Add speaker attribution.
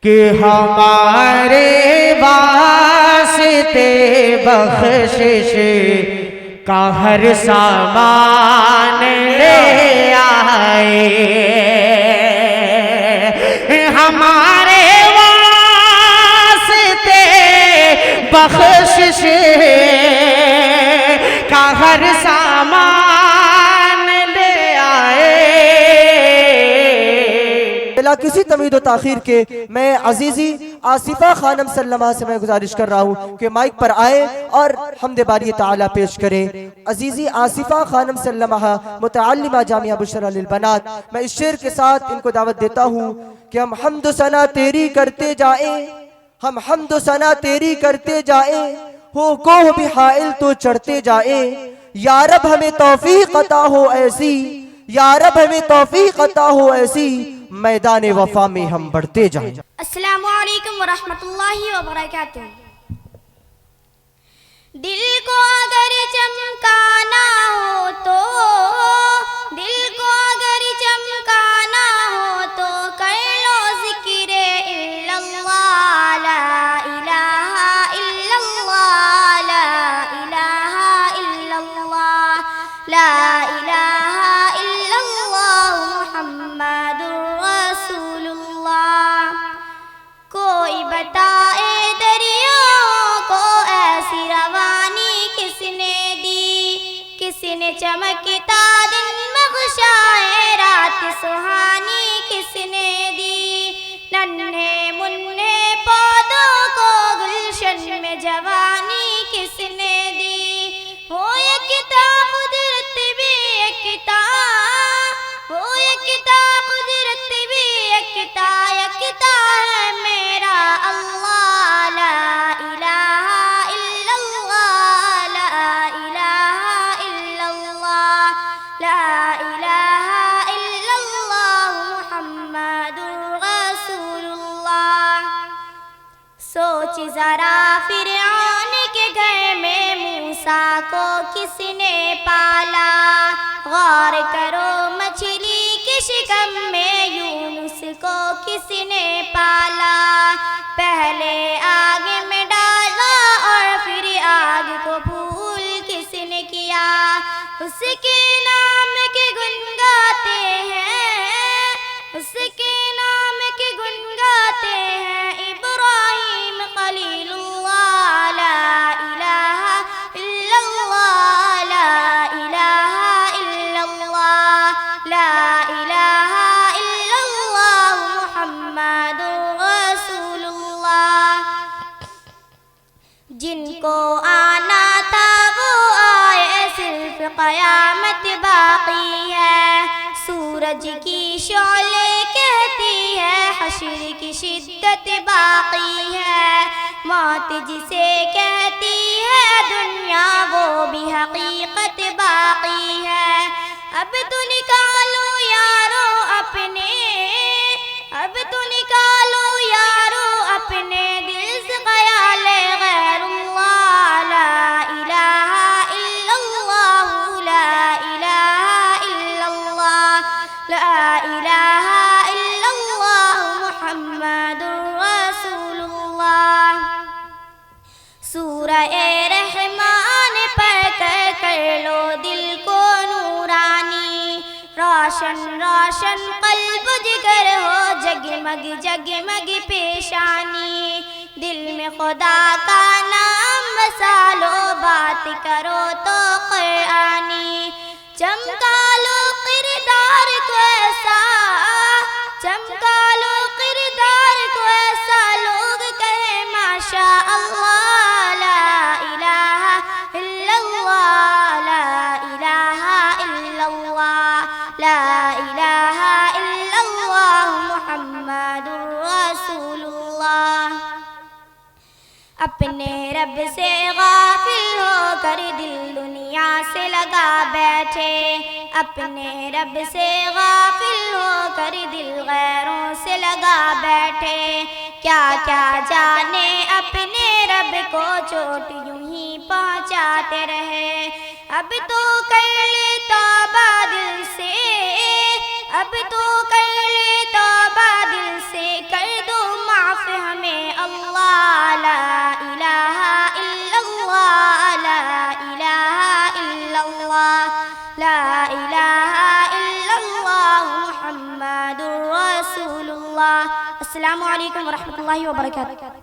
Speaker 1: کہ ہمارے واسطے بخشش کا ہر سامان لے آئے، ہمارے واسطے بخشش کا ہر سامان لے آئے۔
Speaker 2: بلا کسی تمید و تاخیر کے میں عزیزی آصفہ خانم سلمہ سے میں گزارش کر رہا ہوں کہ مائک پر آئے اور حمد باری تعالیٰ پیش کریں۔ عزیزی آصفہ خانم سلمہ متعلمہ جامعہ بشرا للبنات، میں اس شعر کے ساتھ ان کو دعوت دیتا ہوں کہ ہم حمد و ثنا تیری کرتے جائیں، ہم حمد و ثنا تیری کرتے جائیں، ہو کوہ بھی حائل تو چڑھتے جائیں، یا رب ہمیں توفیق عطا ہو ایسی، یا رب ہمیں توفیق عطا ہو ایسی، میدان وفا میں ہم بڑھتے جائیں۔
Speaker 3: السلام علیکم ورحمۃ اللہ وبرکاتہ۔ دل کو اگر چمکانا ہو تو، دل کو اگر چمکانا ہو تو کر لو ذکر الا اللہ، لا الہ الا اللہ، لا الہ الا اللہ، لا الہ الا اللہ محمد رسول اللہ۔ کوئی بتائے دریاؤں کو ایسی روانی کس نے دی، کس نے چمکتا دن بخشائے رات سہانی کس نے دی، ننھے منھے پودوں کو گلشن میں جوانی کس نے دی، ہو یکتا قدرت بھی یکتا، ہو یکتا قدرت بھی یکتا، یکتا ہے میرا اللہ، لا الہ الا اللہ، لا الہ الا اللہ، لا الہ الا اللہ محمد رسول اللہ۔ سوچ ذرا فرعون کے گھر میں موسیٰ کو کس نے پالا، غور کرو مچھلی کے شکم میں یونس کو کس نے پالا، پہلے آگ میں ڈالا اور پھر آگ کو پھول کس نے کیا، اس کے نام کے گن گاتے ہیں، اس کے نام کے گن گاتے ہیں ابراہیم خلیل اللہ، لا الہ الا اللہ، لا الہ الا اللہ، لا الہ الا اللہ محمد رسول اللہ۔ جن کو آنا تھا وہ آئے، صرف قیامت باقی ہے، سورج کی شعلے کہتی ہے حشر کی شدت باقی ہے، موت جسے کہتی ہے دنیا وہ بھی حقیقت باقی ہے۔ اب تو نکالو یارو اپنے، اب تو نکالو یارو اپنے دل سے خیال غیر اللہ، لا الہ الا اللہ، لا الہ الا اللہ، لا الہ الا اللہ محمد رسول اللہ۔ سورہ رحمان پڑھ کر لو دل کو نورانی، روشن روشن قلب جگر ہو جگمگ جگمگ پیشانی، دل میں خدا کا نام بسا لو بات کرو تو قرآنی، چمکا لو کردار کو ایسا، چمکا لو کردار کو ایسا لوگ کہے ماشاء اللہ، لا الہ الا اللہ، لا الہ الا اللہ، لا الہ الا اللہ محمد رسول اللہ۔ اپنے رب سے غافل ہو کر دل دنیا سے لگا بیٹھے، اپنے رب سے غافل ہو کر دل غیروں سے لگا بیٹھے، کیا کیا جانے اپنے رب کو چوٹ یوں ہی پہنچاتے رہے۔ اب تو کر لے توبہ دل سے، اب تو کر لے توبہ دل سے، کر دو معاف لا الہ الا اللہ محمد رسول اللہ۔ السلام علیکم ورحمۃ اللہ وبرکاتہ۔